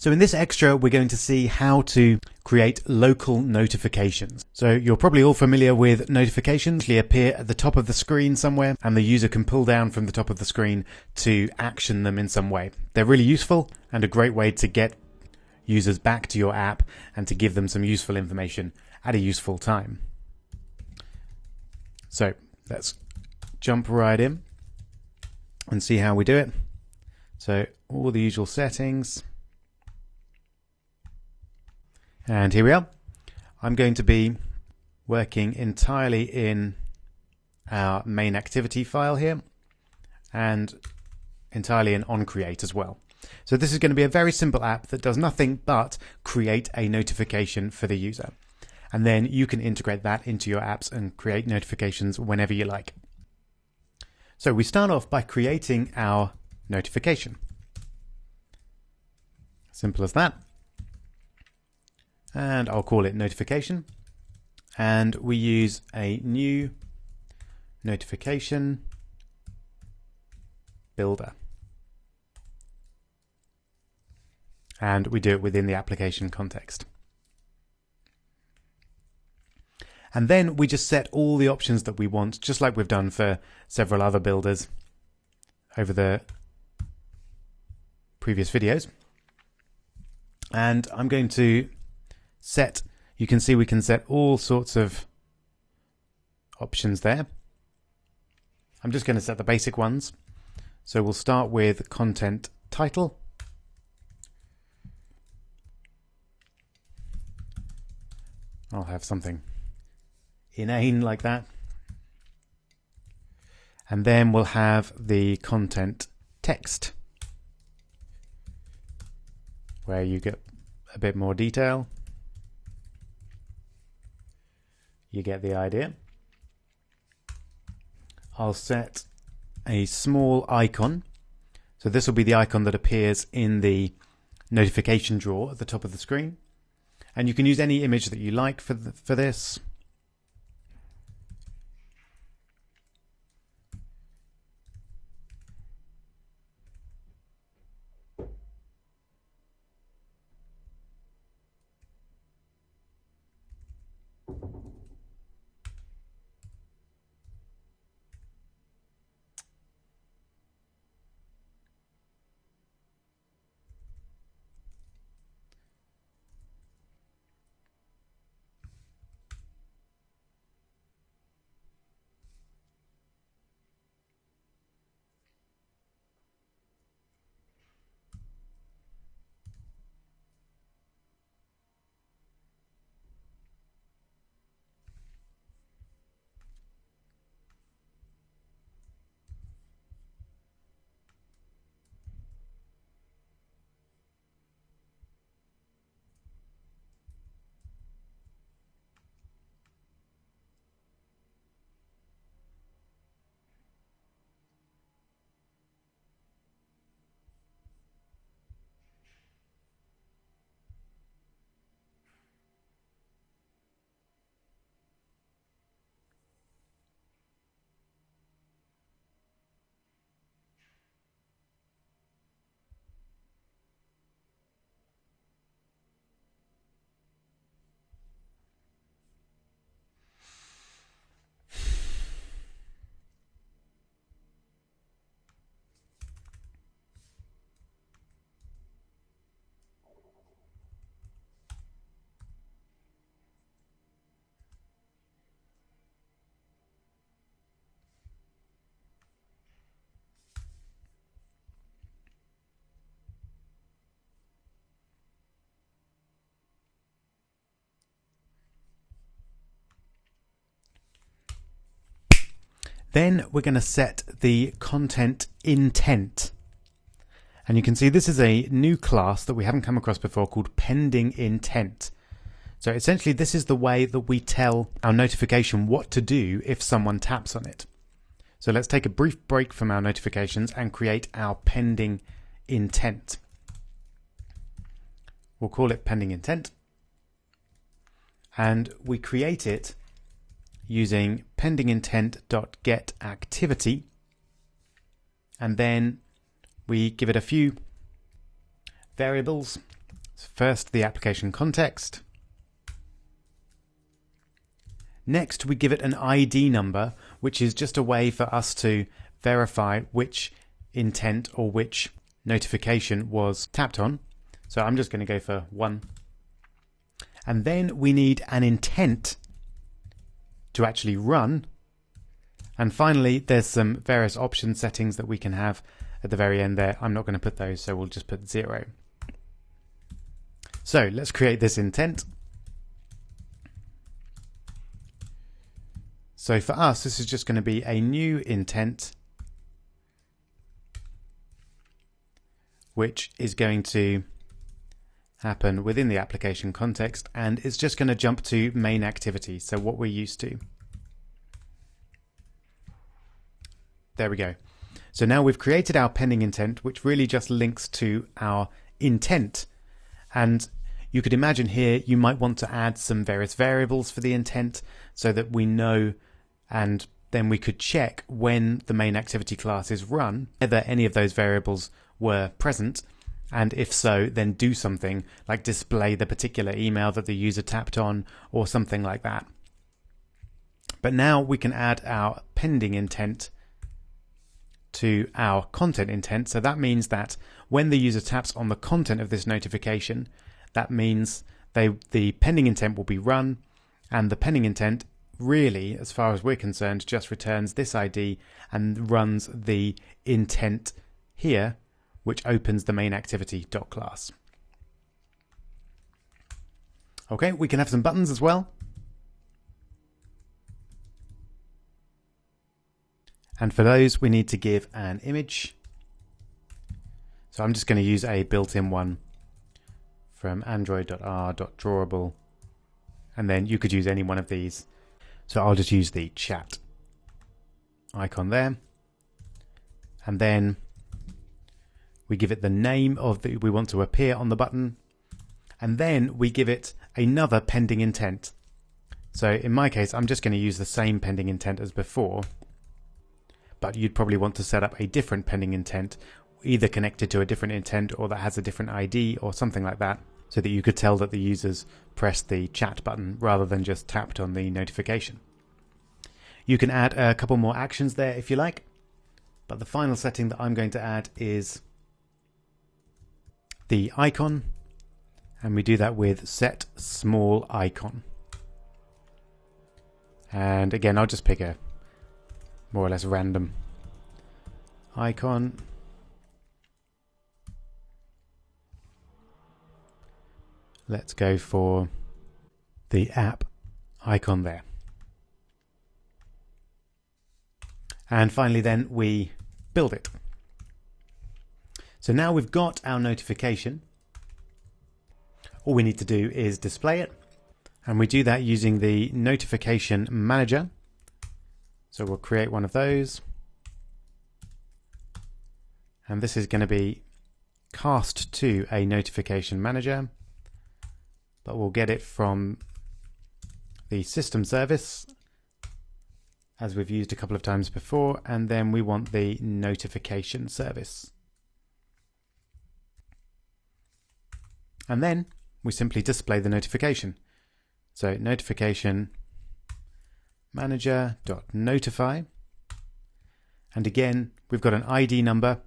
So in this extra, we're going to see how to create local notifications. So you're probably all familiar with notifications. They appear at the top of the screen somewhere, and the user can pull down from the top of the screen to action them in some way. They're really useful and a great way to get users back to your app and to give them some useful information at a useful time. So let's jump right in and see how we do it. So all the usual settings. And here we are. I'm going to be working entirely in our main activity file here and entirely in onCreate as well. So this is going to be a very simple app that does nothing but create a notification for the user. And then you can integrate that into your apps and create notifications whenever you like. So we start off by creating our notification. Simple as that. And I'll call it notification. And we use a new notification builder. And we do it within the application context. And then we just set all the options that we want, just like we've done for several other builders over the previous videos. And I'm going to set, you can see we can set all sorts of options there. I'm just going to set the basic ones. So we'll start with content title. I'll have something inane like that. And then we'll have the content text, where you get a bit more detail. You get the idea. I'll set a small icon. So this will be the icon that appears in the notification drawer at the top of the screen. And you can use any image that you like for this. Then we're going to set the content intent. And you can see this is a new class that we haven't come across before called pending intent. So essentially this is the way that we tell our notification what to do if someone taps on it. So let's take a brief break from our notifications and create our pending intent. We'll call it pending intent. And we create it using pendingintent.getActivity, and then we give it a few variables So first, the application context. Next, we give it an ID number, which is just a way for us to verify which intent or which notification was tapped on. So I'm just going to go for 1. And then we need an intent to actually run. And finally, there's some various option settings that we can have at the very end there. I'm not going to put those, so we'll just put 0. So let's create this intent. So for us, this is just going to be a new intent, which is going to happen within the application context, and it's just going to jump to main activity. So what we're used to. There we go. So now we've created our pending intent, which really just links to our intent. And you could imagine here, you might want to add some various variables for the intent so that we know, and then we could check when the main activity class is run, whether any of those variables were present. And if so, then do something like display the particular email that the user tapped on or something like that. But now we can add our pending intent to our content intent. So that means that when the user taps on the content of this notification, that means the pending intent will be run, and the pending intent really, as far as we're concerned, just returns this ID and runs the intent here, which opens the main activity.class. Okay, we can have some buttons as well. And for those, we need to give an image. So I'm just going to use a built-in one from android.r.drawable. And then you could use any one of these. So I'll just use the chat icon there. And then we give it the name of the we want to appear on the button. And then we give it another pending intent. So in my case, I'm just going to use the same pending intent as before. But you'd probably want to set up a different pending intent, either connected to a different intent or that has a different ID or something like that, so that you could tell that the users pressed the chat button rather than just tapped on the notification. You can add a couple more actions there if you like, but the final setting that I'm going to add is the icon, and we do that with set small icon. And again, I'll just pick a more or less random icon. Let's go for the app icon there. And finally then we build it. So now we've got our notification. All we need to do is display it. And we do that using the notification manager. So we'll create one of those. And this is going to be cast to a notification manager. But we'll get it from the system service, as we've used a couple of times before, and then we want the notification service. And then we simply display the notification. So notification manager.notify. And again, we've got an ID number.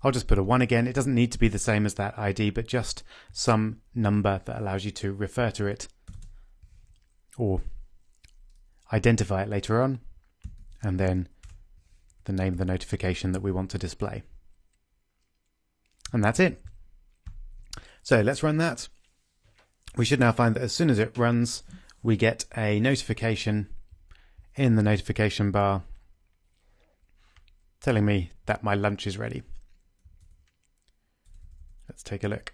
I'll just put a 1 again. It doesn't need to be the same as that ID, but just some number that allows you to refer to it or identify it later on, and then the name of the notification that we want to display. And that's it. So let's run that. We should now find that as soon as it runs, we get a notification in the notification bar telling me that my lunch is ready. Let's take a look.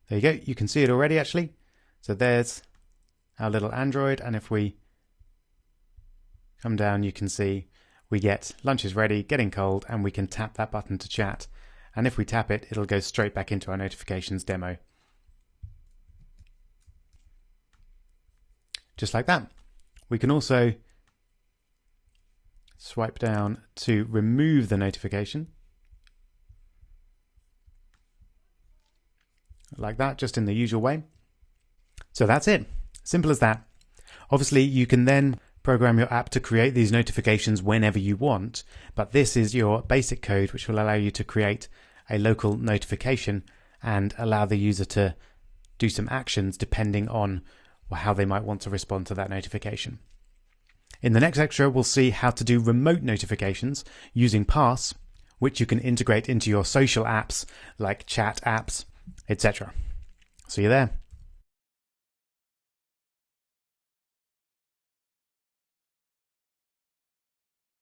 There you go. You can see it already, actually. So there's our little Android. And if we come down, you can see we get lunch is ready, getting cold, and we can tap that button to chat. And if we tap it, it'll go straight back into our notifications demo. Just like that. We can also swipe down to remove the notification. like that, just in the usual way. So that's it. Simple as that. Obviously, you can then program your app to create these notifications whenever you want, but this is your basic code which will allow you to create a local notification and allow the user to do some actions depending on how they might want to respond to that notification. In the next lecture, we'll see how to do remote notifications using Pass, which you can integrate into your social apps like chat apps, etc. See you there.